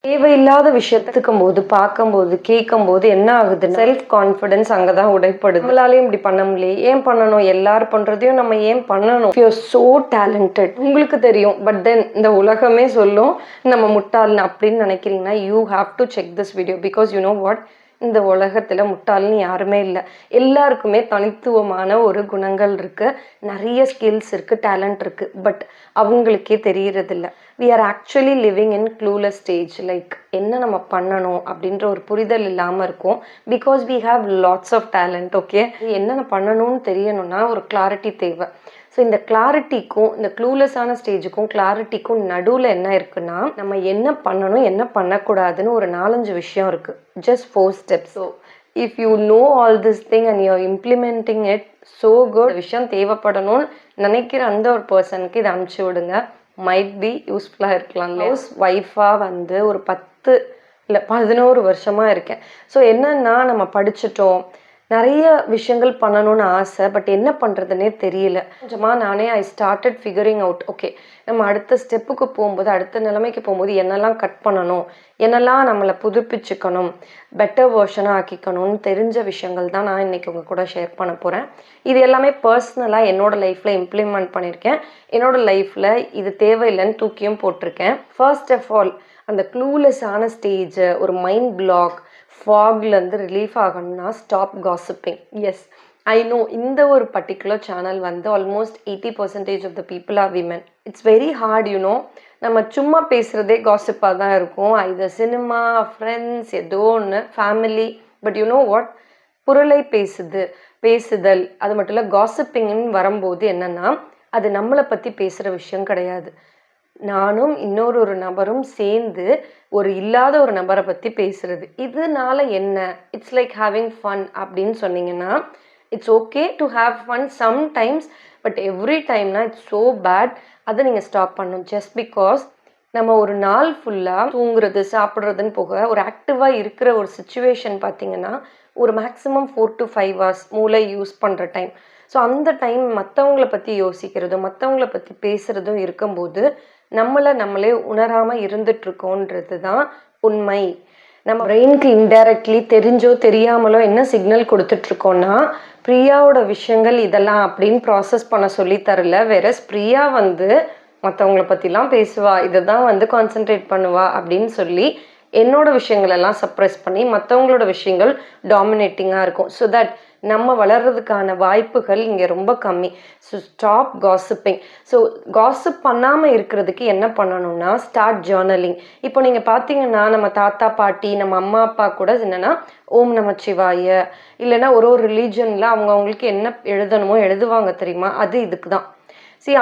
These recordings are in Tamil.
தேவையில்லாத விஷயத்துக்கும் போது பார்க்கும்போது கேட்கும்போது என்ன ஆகுது, செல்ஃப் கான்ஃபிடன்ஸ் அங்கதான் உடைப்படுது. நம்மளாலையும் இப்படி பண்ண முடியல, ஏன் பண்ணணும், எல்லாரும் பண்றதையும் நம்ம ஏன் பண்ணணும்? யூ ஆர் சோ டேலண்டட், உங்களுக்கு தெரியும், பட் தென் இந்த உலகமே சொல்லும் நம்ம முட்டாள்னு. அப்படின்னு நினைக்கிறீங்கன்னா you have to check this video, because you know what, இந்த உலகத்துல முட்டாள்னு யாருமே இல்லை. எல்லாருக்குமே தனித்துவமான ஒரு குணங்கள் இருக்கு, நிறைய ஸ்கில்ஸ் இருக்கு, டேலண்ட் இருக்கு, பட் அவங்களுக்கே தெரியறது இல்லை. We are actually living in clueless stage. Like என்ன நம்ம பண்ணணும் அப்படின்ற ஒரு புரிதல் இல்லாமல் இருக்கும், because we have lots of talent. Okay, என்னென்ன பண்ணணும்னு தெரியணும்னா ஒரு கிளாரிட்டி தேவை. ஸோ இந்த கிளாரிட்டிக்கும் இந்த க்ளூலெஸ்ஸான ஸ்டேஜுக்கும் கிளாரிட்டிக்கும் நடுவில் என்ன இருக்குன்னா, நம்ம என்ன பண்ணணும் என்ன பண்ணக்கூடாதுன்னு ஒரு 4-5 விஷயம் இருக்குது. Just 4 steps. So if you know all this thing and you are implementing it so good, விஷயம் தேவைப்படணும்னு நினைக்கிற அந்த ஒரு பர்சனுக்கு இதை அனுப்பிச்சி விடுங்க. மைட் பி யூஸ்ஃபுல்லாக இருக்கலாம். ஹவுஸ் ஒய்ஃபாக வந்து ஒரு 10 இல்லை 11 வருஷமாக இருக்கேன். ஸோ என்னன்னா, நம்ம படிச்சுட்டோம், நிறைய விஷயங்கள் பண்ணணும்னு ஆசை, பட் என்ன பண்ணுறதுனே தெரியல. கொஞ்சமாக நானே I started figuring out. Okay, நம்ம அடுத்த ஸ்டெப்புக்கு போகும்போது, அடுத்த நிலைமைக்கு போகும்போது என்னெல்லாம் கட் பண்ணணும், என்னெல்லாம் நம்மளை புதுப்பிச்சுக்கணும், பெட்டர் வேர்ஷனாக ஆக்கிக்கணும்னு தெரிஞ்ச விஷயங்கள் தான் நான் இன்றைக்கி உங்கள் கூட ஷேர் பண்ண போகிறேன். இது எல்லாமே பர்சனலாக என்னோடய லைஃப்பில் இம்ப்ளிமெண்ட் பண்ணியிருக்கேன். என்னோடய லைஃப்பில் இது தேவையில்லைன்னு தூக்கியும் போட்டிருக்கேன். ஃபர்ஸ்ட் ஆஃப் ஆல், அந்த க்ளூலெஸ்ஸான ஸ்டேஜை, ஒரு மைண்ட் பிளாக் ஃபாக்லேருந்து ரிலீஃப் ஆகணும்னா stop gossiping. Yes, I know இந்த ஒரு பர்டிகுலர் சேனல் வந்து almost 80% of the people are women. It's very hard, you know. நம்ம சும்மா பேசுகிறதே காசிப்பாக தான் இருக்கும். இது சினிமா, ஃப்ரெண்ட்ஸ், ஏதோ ஒன்று, family. But you know what, புரளை பேசுதல் அது மட்டும் இல்லை. காசிப்பிங்னு வரும்போது என்னென்னா, அது நம்மளை பற்றி பேசுகிற விஷயம் கிடையாது. நானும் இன்னொரு நபரும் சேர்ந்து ஒரு இல்லாத ஒரு நபரை பற்றி பேசுறது. இதனால என்ன, இட்ஸ் லைக் ஹேவிங் ஃபன் அப்படின்னு சொன்னீங்கன்னா, it's okay to have fun sometimes, but every டைம்னா இட்ஸ் ஸோ பேட். அதை நீங்கள் ஸ்டாப் பண்ணணும். ஜஸ்ட் பிகாஸ் நம்ம ஒரு நாள் ஃபுல்லாக தூங்குறது சாப்பிட்றதுன்னு போக ஒரு ஆக்டிவாக இருக்கிற ஒரு சுச்சுவேஷன் பார்த்தீங்கன்னா, ஒரு மேக்ஸிமம் 4 to 5 hours மூளை யூஸ் பண்ணுற டைம். ஸோ அந்த டைம் மற்றவங்கள பற்றி யோசிக்கிறதும் மற்றவங்கள பற்றி பேசுகிறதும் இருக்கும்போது நம்மளே உணராமல் இருந்துட்டுருக்கோன்றது தான் உண்மை. நம்ம பிரெயினுக்கு இன்டைரக்ட்லி தெரிஞ்சோ தெரியாமலோ என்ன சிக்னல் கொடுத்துட்ருக்கோன்னா, பிரியாவோட விஷயங்கள் இதெல்லாம் அப்படின்னு ப்ராசஸ் பண்ண சொல்லி தரல. வேற பிரியா வந்து மற்றவங்கள பற்றிலாம் பேசுவா, இதை தான் வந்து கான்சென்ட்ரேட் பண்ணுவா அப்படின்னு சொல்லி என்னோட விஷயங்களெல்லாம் சப்ரெஸ் பண்ணி மற்றவங்களோட விஷயங்கள் டாமினேட்டிங்காக இருக்கும். ஸோ தட் நம்ம வளர்கிறதுக்கான வாய்ப்புகள் இங்கே ரொம்ப கம்மி. So stop gossiping. So gossip பண்ணாமல் இருக்கிறதுக்கு என்ன பண்ணணும்னா, ஸ்டார்ட் ஜேர்னலிங். இப்போ நீங்கள் பார்த்தீங்கன்னா, நம்ம தாத்தா பாட்டி, நம்ம அம்மா அப்பா கூட என்னென்னா ஓம் நமச்சிவாய, இல்லைன்னா ஒரு ரிலீஜனில் அவங்களுக்கு என்ன எழுதணுமோ எழுதுவாங்க தெரியுமா, அது இதுக்கு தான்.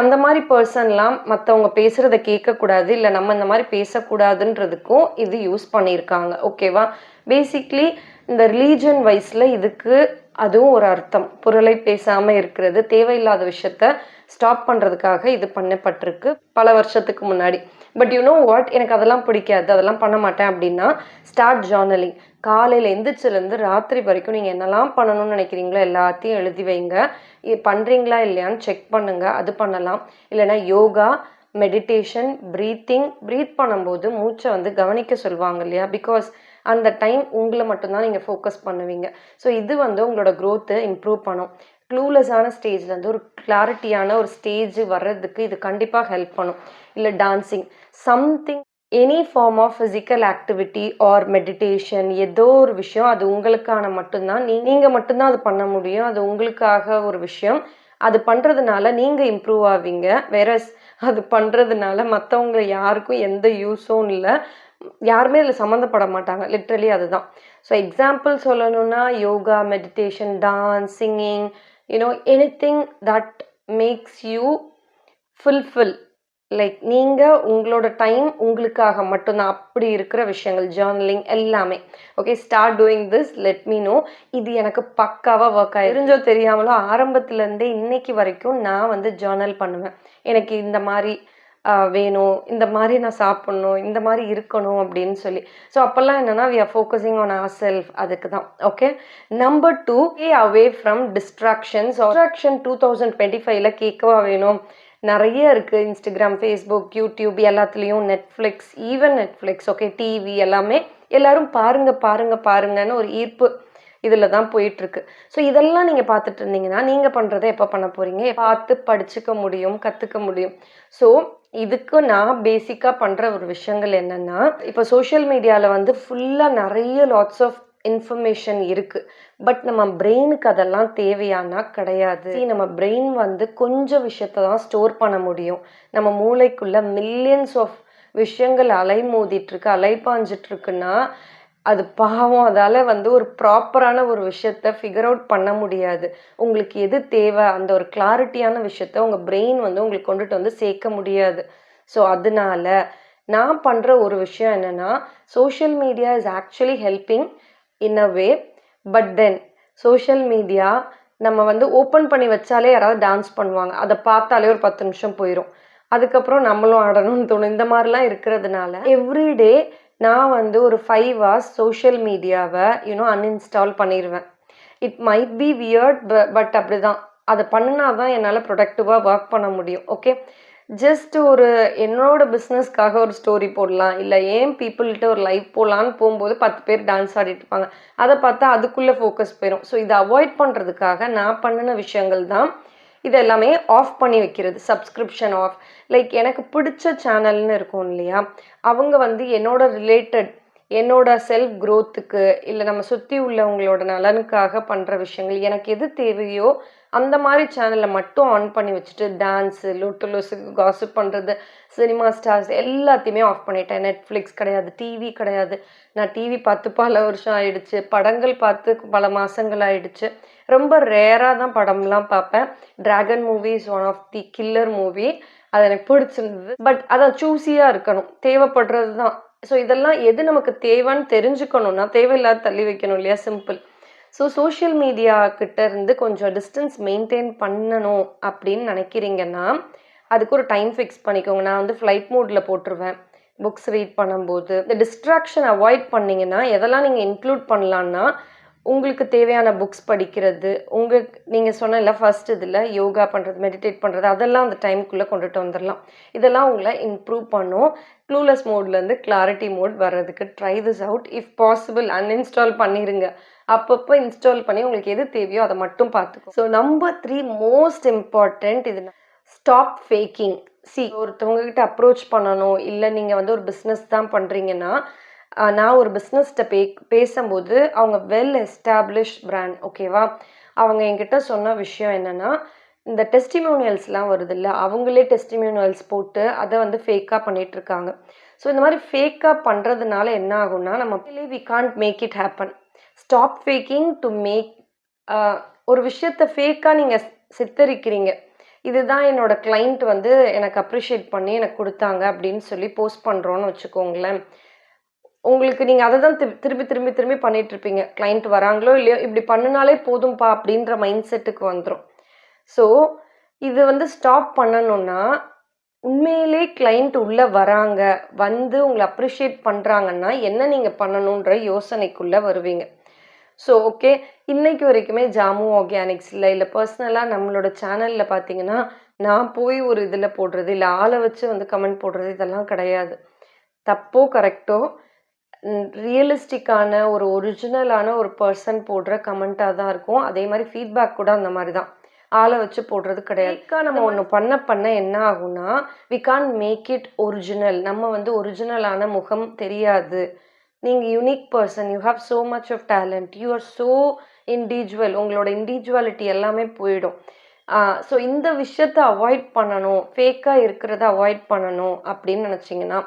அந்த மாதிரி பர்சன்லாம் மற்றவங்க பேசுகிறத கேட்கக்கூடாது, இல்லை நம்ம இந்த மாதிரி பேசக்கூடாதுன்றதுக்கும் இது யூஸ் பண்ணியிருக்காங்க. ஓகேவா? பேசிக்லி இந்த ரிலீஜன் வைஸில் இதுக்கு அதுவும் ஒரு அர்த்தம். புரளை பேசாமல் இருக்கிறது, தேவையில்லாத விஷயத்த ஸ்டாப் பண்ணுறதுக்காக இது பண்ணப்பட்டிருக்கு பல வருஷத்துக்கு முன்னாடி. பட் யூ நோ வாட், எனக்கு அதெல்லாம் பிடிக்காது, அதெல்லாம் பண்ண மாட்டேன் அப்படின்னா ஸ்டார்ட் ஜேர்னலிங். காலையில் எந்திரிச்சிலேருந்து ராத்திரி வரைக்கும் நீங்கள் என்னெல்லாம் பண்ணணும்னு நினைக்கிறீங்களோ எல்லாத்தையும் எழுதி வைங்க. பண்ணுறீங்களா இல்லையான்னு செக் பண்ணுங்கள், அது பண்ணலாம். இல்லைன்னா யோகா, மெடிடேஷன், ப்ரீத் பண்ணும்போது மூச்சை வந்து கவனிக்க சொல்லுவாங்க இல்லையா, பிகாஸ் அந்த டைம் உங்களை மட்டும்தான் நீங்கள் ஃபோக்கஸ் பண்ணுவீங்க. ஸோ இது வந்து உங்களோட க்ரோத்தை இம்ப்ரூவ் பண்ணும். க்ளூலெஸ்ஸான ஸ்டேஜ்லேருந்து ஒரு கிளாரிட்டியான ஒரு ஸ்டேஜ் வர்றதுக்கு இது கண்டிப்பாக ஹெல்ப் பண்ணும். இல்லை dancing, something, any form of physical activity or meditation, ஏதோ ஒரு விஷயம், அது உங்களுக்கான மட்டும்தான். நீங்கள் மட்டும்தான் அது பண்ண முடியும். அது உங்களுக்காக ஒரு விஷயம். அது பண்ணுறதுனால நீங்கள் இம்ப்ரூவ் ஆவீங்க. வேற அது பண்ணுறதுனால மற்றவங்க யாருக்கும் எந்த யூஸும் இல்லை, யாருமே அதில் சம்மந்தப்பட மாட்டாங்க. லிட்ரலி அதுதான். ஸோ எக்ஸாம்பிள் சொல்லணும்னா, yoga, meditation, dance, singing, anything that makes you fulfil. Like நீங்கள் உங்களோட டைம் உங்களுக்காக மட்டும்தான், அப்படி இருக்கிற விஷயங்கள், ஜேர்னலிங் எல்லாமே. Okay, start doing this, let me know. இது எனக்கு பக்காவாக ஒர்க் ஆகி, தெரிஞ்சோ தெரியாமலோ ஆரம்பத்துலேருந்தே இன்னைக்கு வரைக்கும் நான் வந்து ஜேர்னல் பண்ணுவேன். எனக்கு இந்த மாதிரி வேணும், இந்த மாதிரி நான் சாப்பிட்ணும், இந்த மாதிரி இருக்கணும் அப்படின்னு சொல்லி. ஸோ அப்போல்லாம் என்னென்னா, we are focusing on our self. அதுக்கு தான். Okay, number 2, away from distractions. Distraction 2025 கேட்கவா வேணும்? நிறைய இருக்குது. இன்ஸ்டாகிராம், ஃபேஸ்புக், யூடியூப் எல்லாத்துலேயும், நெட்ஃப்ளிக்ஸ் ஓகே, டிவி எல்லாமே எல்லாரும் பாருங்கன்னு ஒரு ஈர்ப்பு இதில் தான் போயிட்டுருக்கு. ஸோ இதெல்லாம் நீங்கள் பார்த்துட்டு இருந்தீங்கன்னா நீங்கள் பண்ணுறதை எப்போ பண்ண போகிறீங்க? பார்த்து படிச்சுக்க முடியும், கற்றுக்க முடியும். ஸோ இதுக்கு நான் பேசிக்காக பண்ணுற ஒரு விஷயங்கள் என்னென்னா, இப்போ சோஷியல் மீடியாவில் வந்து ஃபுல்லாக நிறைய லாட்ஸ் ஆஃப் இன்ஃபர்மேஷன் இருக்குது. பட் நம்ம பிரெயினுக்கு அதெல்லாம் தேவையானா கிடையாது. நம்ம பிரெயின் வந்து கொஞ்சம் விஷயத்த தான் ஸ்டோர் பண்ண முடியும். நம்ம மூளைக்குள்ள மில்லியன்ஸ் ஆஃப் விஷயங்கள் அலைப்பாஞ்சிட்ருக்குன்னா அது பாவம். அதால் வந்து ஒரு ப்ராப்பரான ஒரு விஷயத்த ஃபிகர் அவுட் பண்ண முடியாது. உங்களுக்கு எது தேவை அந்த ஒரு கிளாரிட்டியான விஷயத்த உங்கள் பிரெயின் வந்து உங்களுக்கு கொண்டுட்டு வந்து சேர்க்க முடியாது. ஸோ அதனால நான் பண்ணுற ஒரு விஷயம் என்னென்னா, social media is actually helping in a way. But then social media நம்ம வந்து ஓப்பன் பண்ணி வச்சாலே யாராவது டான்ஸ் பண்ணுவாங்க, அதை பார்த்தாலே ஒரு 10 நிமிஷம் போயிடும். அதுக்கப்புறம் நம்மளும் ஆடணும்னு தோணும். இந்த மாதிரிலாம் இருக்கிறதுனால எவ்ரிடே நான் வந்து ஒரு 5 hours சோஷியல் மீடியாவை அன்இன்ஸ்டால் பண்ணிடுவேன். It might be weird, but அப்படி தான். அதை பண்ணினா தான் என்னால் ப்ரொடக்டிவாக ஒர்க் பண்ண முடியும். ஓகே, ஜஸ்ட் ஒரு என்னோட பிஸ்னஸ்க்காக ஒரு ஸ்டோரி போடலாம், இல்லை ஏன் பீப்புள்கிட்ட ஒரு லைவ் போடலான்னு போகும்போது 10 பேர் டான்ஸ் ஆடிட்டு இருப்பாங்க, அதை பார்த்தா அதுக்குள்ளே ஃபோக்கஸ் போயிடும். ஸோ இதை அவாய்ட் பண்ணுறதுக்காக நான் பண்ணின விஷயங்கள் தான் இது எல்லாமே. ஆஃப் பண்ணி வைக்கிறது, சப்ஸ்கிரிப்ஷன் ஆஃப். லைக் எனக்கு பிடிச்ச சேனல்னு இருக்கும் இல்லையா, அவங்க வந்து என்னோட செல்ஃப் க்ரோத்துக்கு இல்லை நம்ம சுற்றி உள்ளவங்களோட நலனுக்காக பண்ணுற விஷயங்கள், எனக்கு எது தேவையோ அந்த மாதிரி சேனலில் மட்டும் ஆன் பண்ணி வச்சுட்டு டான்ஸு, லொசுக்கு காசிப் பண்ணுறது, சினிமா ஸ்டார்ஸ் எல்லாத்தையுமே ஆஃப் பண்ணிட்டேன். நெட்ஃப்ளிக்ஸ் கிடையாது, டிவி கிடையாது. நான் டிவி பார்த்து பல வருஷம் ஆயிடுச்சு, படங்கள் பார்த்து பல மாதங்கள் ஆயிடுச்சு. ரொம்ப ரேராக தான் படம்லாம் பார்ப்பேன். Dragon movie is one of the killer movie. அது எனக்கு பிடிச்சிருந்தது. பட் அதான் சூஸியாக இருக்கணும், தேவைப்படுறது தான். ஸோ இதெல்லாம் எது நமக்கு தேவைன்னு தெரிஞ்சுக்கணும்னா தேவையில்லாத தள்ளி வைக்கணும் இல்லையா, சிம்பிள். ஸோ சோஷியல் மீடியா கிட்ட இருந்து கொஞ்சம் டிஸ்டன்ஸ் மெயின்டைன் பண்ணணும் அப்படின்னு நினைக்கிறீங்கன்னா அதுக்கு ஒரு டைம் ஃபிக்ஸ் பண்ணிக்கோங்க. நான் வந்து ஃப்ளைட் மோடில் போட்டுருவேன் புக்ஸ் ரீட் பண்ணும்போது. இந்த டிஸ்ட்ராக்ஷன் அவாய்ட் பண்ணிங்கன்னா எதெல்லாம் நீங்கள் இன்க்ளூட் பண்ணலான்னா, உங்களுக்கு தேவையான புக்ஸ் படிக்கிறது, நீங்கள் சொன்னல ஃபர்ஸ்ட் இதில் யோகா பண்ணுறது, மெடிடேட் பண்ணுறது, அதெல்லாம் அந்த டைமுக்குள்ளே கொண்டுட்டு வந்துடலாம். இதெல்லாம் உங்களை இம்ப்ரூவ் பண்ணும். க்ளூலெஸ் மோட்லேருந்து கிளாரிட்டி மோட் வர்றதுக்கு try this out. If possible uninstall பண்ணிடுங்க. அப்பப்போ இன்ஸ்டால் பண்ணி உங்களுக்கு எது தேவையோ அதை மட்டும் பார்த்துக்கோ. ஸோ நம்பர் 3 மோஸ்ட் இம்பார்ட்டண்ட் இது, ஸ்டாப் ஃபேக்கிங். ஒருத்தவங்ககிட்ட அப்ரோச் பண்ணணும், இல்லை நீங்கள் வந்து ஒரு பிஸ்னஸ் தான் பண்ணுறீங்கன்னா, நான் ஒரு பிஸ்னஸ்கிட்ட பேசும்போது அவங்க வெல் எஸ்டாப்ளிஷ்ட் பிராண்ட், ஓகேவா, அவங்க என்கிட்ட சொன்ன விஷயம் என்னென்னா, இந்த டெஸ்டிமோனியல்ஸ்லாம் வருது இல்லை, அவங்களே டெஸ்டிமோனியல்ஸ் போட்டு அதை வந்து ஃபேக்காக பண்ணிகிட்ருக்காங்க. ஸோ இந்த மாதிரி ஃபேக்காக பண்ணுறதுனால என்ன ஆகும்னா, நம்ம we can't make it happen. Stop faking to make. ஒரு விஷயத்தை ஃபேக்காக நீங்கள் சித்தரிக்கிறீங்க, இதுதான் என்னோட கிளைண்ட் வந்து எனக்கு அப்ரிஷியேட் பண்ணி எனக்கு கொடுத்தாங்க அப்படின்னு சொல்லி போஸ்ட் பண்ணுறோன்னு வச்சுக்கோங்களேன். உங்களுக்கு நீங்கள் அதை தான் திரும்பி பண்ணிகிட்ருப்பீங்க. கிளைண்ட் வராங்களோ இல்லையோ, இப்படி பண்ணினாலே போதும்பா அப்படின்ற மைண்ட் செட்டுக்கு வந்துடும். ஸோ இது வந்து ஸ்டாப் பண்ணணும்னா, உண்மையிலே கிளைண்ட் உள்ளே வராங்க, வந்து உங்களை அப்ரிஷியேட் பண்ணுறாங்கன்னா என்ன நீங்கள் பண்ணணுன்ற யோசனைக்குள்ளே வருவீங்க. ஸோ ஓகே, இன்னைக்கு வரைக்குமே ஜாமு ஆர்கானிக்ஸில் இல்லை பர்சனலாக நம்மளோட சேனலில் பார்த்தீங்கன்னா, நான் போய் ஒரு இதில் போடுறது, இல்லை ஆளை வச்சு வந்து கமெண்ட் போடுறது, இதெல்லாம் கிடையாது. தப்போ கரெக்டோ, ரியலிஸ்டிக்கான ஒரு ஒரிஜினலான ஒரு பர்சன் போடுற கமெண்ட்டாக தான் இருக்கும். அதே மாதிரி ஃபீட்பேக் கூட அந்த மாதிரி தான், ஆளை வச்சு போடுறது கிடையாது. நம்ம ஒன்று பண்ண என்ன ஆகும்னா, we can make it original. நம்ம வந்து ஒரிஜினலான முகம் தெரியாது. நீங்கள் unique person, you have so much of talent, you are so individual. உங்களோட இண்டிவிஜுவாலிட்டி எல்லாமே போயிடும். ஸோ இந்த விஷயத்தை அவாய்ட் பண்ணணும், ஃபேக்காக இருக்கிறத அவாய்ட் பண்ணணும் அப்படின்னு நினச்சிங்கன்னா,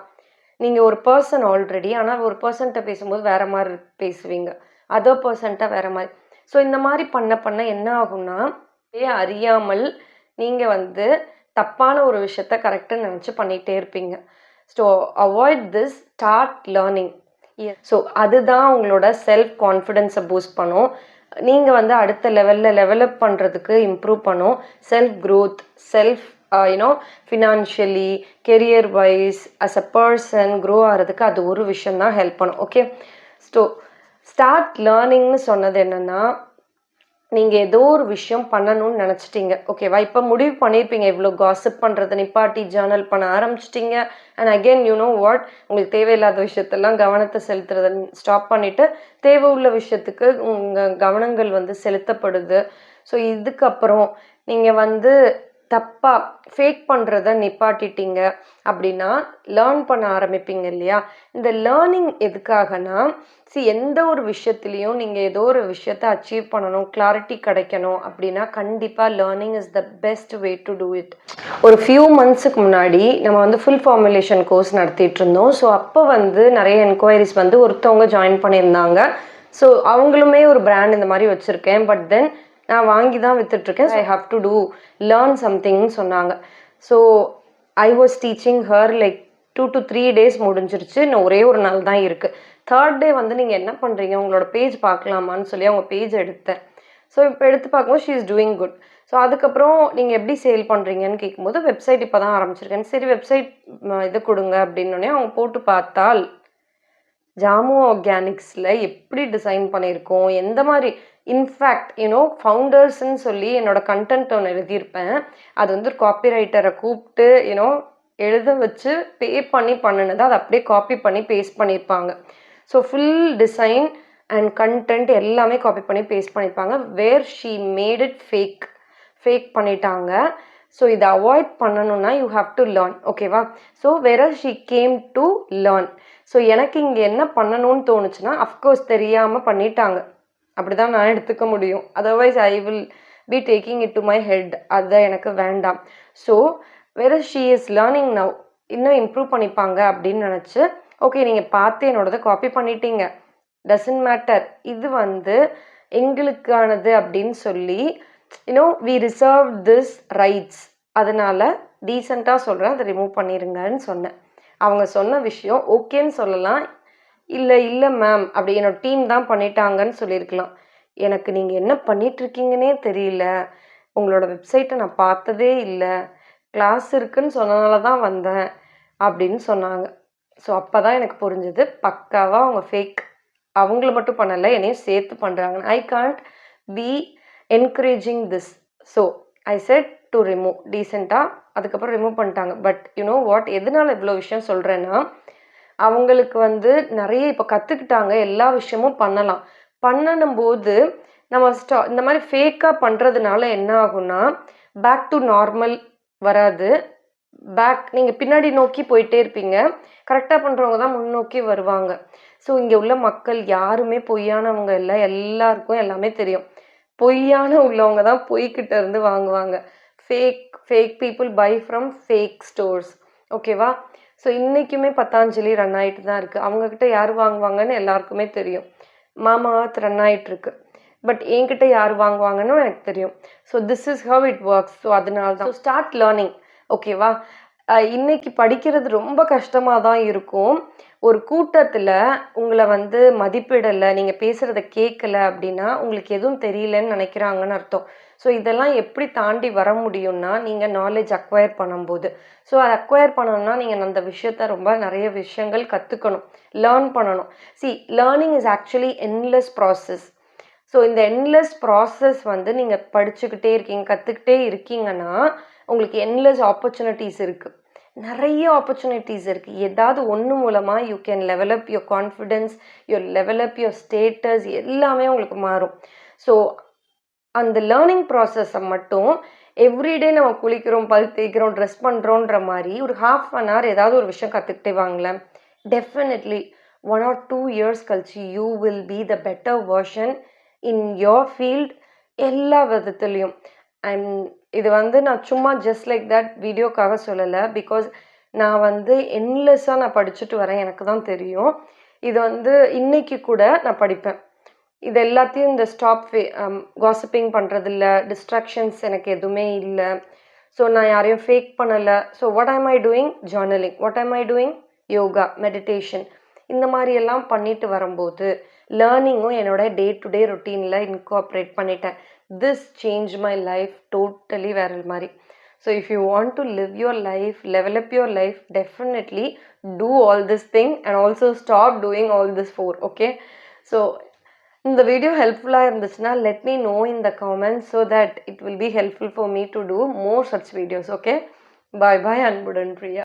நீங்கள் ஒரு பர்சன் ஆல்ரெடி, ஆனால் ஒரு பர்சன்கிட்ட பேசும்போது வேறு மாதிரி பேசுவீங்க, அதர் பர்சன்ட்ட வேறு மாதிரி. ஸோ இந்த மாதிரி பண்ண என்ன ஆகும்னா, அறியாமல் நீங்கள் வந்து தப்பான ஒரு விஷயத்த கரெக்டாக நினச்சி பண்ணிகிட்டே இருப்பீங்க. So avoid this, start learning. So அதுதான் உங்களோட செல்ஃப் கான்ஃபிடென்ஸை பூஸ்ட் பண்ணும். நீங்கள் வந்து அடுத்த லெவலில் டெவலப் பண்ணுறதுக்கு இம்ப்ரூவ் பண்ணும். Self growth, self financially, career wise, as a person grow ஆகிறதுக்கு அது ஒரு விஷயந்தான் ஹெல்ப் பண்ணும். ஓகே, ஸோ ஸ்டார்ட் லேர்னிங்னு சொன்னது என்னென்னா, நீங்கள் ஏதோ ஒரு விஷயம் பண்ணணும்னு நினச்சிட்டிங்க ஓகேவா? இப்போ முடிவு பண்ணியிருப்பீங்க, இவ்வளோ காசிப் பண்ணுறதை நிப்பாட்டி ஜேர்னல் பண்ண ஆரம்பிச்சிட்டிங்க. And again you know what, உங்களுக்கு தேவையில்லாத விஷயத்தெல்லாம் கவனத்தை செலுத்துறதை ஸ்டாப் பண்ணிவிட்டு தேவை உள்ள விஷயத்துக்கு உங்கள் கவனங்கள் வந்து செலுத்தப்படுது. ஸோ இதுக்கப்புறம் நீங்கள் வந்து தப்பாக ஃபேக் பண்ணுறத நிப்பாட்டிட்டீங்க அப்படின்னா லேர்ன் பண்ண ஆரம்பிப்பீங்க இல்லையா? இந்த லேர்னிங் எதுக்காகனா, எந்த ஒரு விஷயத்துலையும் நீங்கள் ஏதோ ஒரு விஷயத்தை அச்சீவ் பண்ணணும், கிளாரிட்டி கிடைக்கணும் அப்படின்னா கண்டிப்பாக learning is the best way to do it. ஒரு ஃபியூ மந்த்ஸுக்கு முன்னாடி நம்ம வந்து ஃபுல் ஃபார்முலேஷன் கோர்ஸ் நடத்திட்டு இருந்தோம். ஸோ அப்போ வந்து நிறைய என்கொயரிஸ் வந்து ஒருத்தவங்க ஜாயின் பண்ணியிருந்தாங்க. ஸோ அவங்களுமே ஒரு பிராண்ட் இந்த மாதிரி வச்சுருக்கேன், பட் தென் நான் வாங்கி தான் வித்துட்ருக்கேன். I have to do learn சம்திங்னு சொன்னாங்க. So I was teaching her like 2 to 3 days முடிஞ்சிருச்சு. இன்னும் ஒரே ஒரு நாள் தான் இருக்குது. 3rd day வந்து நீங்கள் என்ன பண்ணுறீங்க, உங்களோட பேஜ் பார்க்கலாமான்னு சொல்லி அவங்க பேஜ் எடுத்தேன். ஸோ இப்போ எடுத்து பார்க்கும்போது she is doing good. So அதுக்கப்புறம் நீங்கள் எப்படி சேல் பண்ணுறீங்கன்னு கேட்கும்போது வெப்சைட் இப்போ தான் ஆரம்பிச்சிருக்கேன். சரி வெப்சைட் இது கொடுங்க அப்படின்னோடனே அவங்க போட்டு பார்த்தால் ஜாமு ஆர்கானிக்ஸில் எப்படி டிசைன் பண்ணியிருக்கோம், எந்த மாதிரி இன்ஃபேக்ட் ஃபவுண்டர்ஸ்ன்னு சொல்லி என்னோட கண்டென்ட் ஒன்று எழுதியிருப்பேன். அது வந்து ஒரு காப்பி ரைட்டரை கூப்பிட்டு எழுத வச்சு பே பண்ணி பண்ணினது அதை அப்படியே காப்பி பண்ணி பேஸ்ட் பண்ணியிருப்பாங்க. So full design and content எல்லாமே காப்பி பண்ணி பேஸ்ட் பண்ணியிருப்பாங்க. Where she made it fake பண்ணிட்டாங்க. ஸோ இதை அவாய்ட் பண்ணணும்னா யூ ஹாவ் டு லேர்ன் ஓகேவா? So where she came to learn. So எனக்கு இங்கே என்ன பண்ணணும்னு தோணுச்சுன்னா, அஃப்கோர்ஸ் தெரியாமல் பண்ணிட்டாங்க அப்படி தான் நான் எடுத்துக்க முடியும். Otherwise I will be taking it to my head. அதை எனக்கு வேண்டாம். So where she is learning now, இன்னும் இம்ப்ரூவ் பண்ணிப்பாங்க அப்படின்னு நினச்சி ஓகே நீங்கள் பார்த்து என்னோடதை காப்பி பண்ணிட்டீங்க, டசன்ட் மேட்டர், இது வந்து எங்களுக்கானது அப்படின்னு சொல்லி வி ரிசர்வ் திஸ் ரைட்ஸ், அதனால டீசெண்டாக சொல்கிறேன் அதை ரிமூவ் பண்ணிடுங்கன்னு சொன்னேன். அவங்க சொன்ன விஷயம் ஓகேன்னு சொல்லலாம், இல்லை மேம் அப்படி என்னோட டீம் தான் பண்ணிட்டாங்கன்னு சொல்லியிருக்கலாம். எனக்கு நீங்கள் என்ன பண்ணிகிட்ருக்கீங்கன்னே தெரியல, உங்களோட வெப்சைட்டை நான் பார்த்ததே இல்லை, கிளாஸ் இருக்குன்னு சொன்னனால தான் வந்தேன் அப்படின்னு சொன்னாங்க. ஸோ அப்போ தான் எனக்கு புரிஞ்சுது பக்காவாக அவங்க ஃபேக், அவங்கள மட்டும் பண்ணலை என்னையும் சேர்த்து பண்ணுறாங்க. I can't be encouraging this. So I set to remove டீசெண்டாக. அதுக்கப்புறம் ரிமூவ் பண்ணிட்டாங்க. பட் யூனோ வாட், எதனால இவ்வளோ விஷயம் சொல்கிறேன்னா, அவங்களுக்கு வந்து நிறைய இப்போ கற்றுக்கிட்டாங்க, எல்லா விஷயமும் பண்ணலாம். பண்ணணும்போது நம்ம இந்த மாதிரி ஃபேக்காக பண்ணுறதுனால என்ன ஆகும்னா பேக் டு நார்மல் வராது. நீங்கள் பின்னாடி நோக்கி போயிட்டே இருப்பீங்க. கரெக்டாக பண்ணுறவங்க தான் முன்னோக்கி வருவாங்க. ஸோ இங்கே உள்ள மக்கள் யாருமே பொய்யானவங்க இல்லை, எல்லாருக்கும் எல்லாமே தெரியும். பொய்யான உள்ளவங்க தான் பொய்கிட்ட இருந்து வாங்குவாங்க. Fake people buy from fake stores ஓகேவா? ஸோ இன்றைக்குமே பத்தாஞ்சலி ரன் ஆகிட்டு தான் இருக்குது. அவங்கக்கிட்ட யார் வாங்குவாங்கன்னு எல்லாருக்குமே தெரியும். மாமாத் ரன் ஆகிட்டுருக்கு, பட் என்கிட்ட யார் வாங்குவாங்கன்னு எனக்கு தெரியும். So this is how it works. So அதனால தான் ஸ்டார்ட் லேர்னிங் ஓகேவா? இன்னைக்கு படிக்கிறது ரொம்ப கஷ்டமாக தான் இருக்கும். ஒரு கூட்டத்தில் உங்களை வந்து மதிப்பிடலை, நீங்கள் பேசுகிறத கேட்கல அப்படின்னா உங்களுக்கு எதுவும் தெரியலன்னு நினைக்கிறாங்கன்னு அர்த்தம். ஸோ இதெல்லாம் எப்படி தாண்டி வர முடியும்னா நீங்கள் நாலேஜ் அக்வயர் பண்ணும்போது. ஸோ அதை அக்வயர் பண்ணணும்னா நீங்கள் அந்த விஷயத்த ரொம்ப நிறைய விஷயங்கள் கற்றுக்கணும், லேர்ன் பண்ணணும். Learning is actually endless process. So இந்த என்லெஸ் ப்ராசஸ் வந்து நீங்கள் படிச்சுக்கிட்டே இருக்கீங்க, கற்றுக்கிட்டே இருக்கீங்கன்னா உங்களுக்கு என்லெஸ் ஆப்பர்ச்சுனிட்டிஸ் இருக்குது, நிறைய ஆப்பர்ச்சுனிட்டிஸ் இருக்குது. ஏதாவது ஒன்று மூலமாக you can level up your confidence, your level up your status, எல்லாமே உங்களுக்கு மாறும். ஸோ அந்த லேர்னிங் ப்ராசஸை மட்டும் எவ்ரிடே நம்ம குளிக்கிறோம், பல் தேய்க்கிறோம், ட்ரெஸ் பண்ணுறோன்ற மாதிரி ஒரு ½ ஏதாவது ஒரு விஷயம் கற்றுக்கிட்டே வாங்களேன். டெஃபினெட்லி 1 or 2 years கழிச்சு you will be the better version in your field, எல்லா விதத்துலேயும். அண்ட் இது வந்து நான் சும்மா ஜஸ்ட் லைக் தட் வீடியோக்காக சொல்லலை. பிகாஸ் நான் வந்து என்லெஸ்ஸாக நான் படிச்சுட்டு வரேன், எனக்கு தான் தெரியும். இது வந்து இன்னைக்கு கூட நான் படிப்பேன். இது எல்லாத்தையும் இந்த காசிப்பிங் பண்ணுறதில்ல, டிஸ்ட்ராக்ஷன்ஸ் எனக்கு எதுவுமே இல்லை. ஸோ நான் யாரையும் ஃபேக் பண்ணலை. ஸோ வாட் ஆம் ஐ டூயிங்? ஜர்னலிங். வாட் ஆம் ஐ டூயிங்? யோகா, மெடிடேஷன், இந்த மாதிரியெல்லாம் பண்ணிட்டு வரும்போது லேர்னிங்கும் என்னோட டே டு டே ரொட்டீனில் இன்கார்ப்ரேட் பண்ணிட்டேன். This change my life totally வேறு மாதிரி. So if you want to live your life, level up your life, definitely do all this thing and also stop doing all this 4. Okay? So இந்த வீடியோ ஹெல்ப்ஃபுல்லாக இருந்துச்சுன்னா let me know in the comments so that it will be helpful for me to do more such videos. Okay, bye bye. அன்புடன் பிரியா.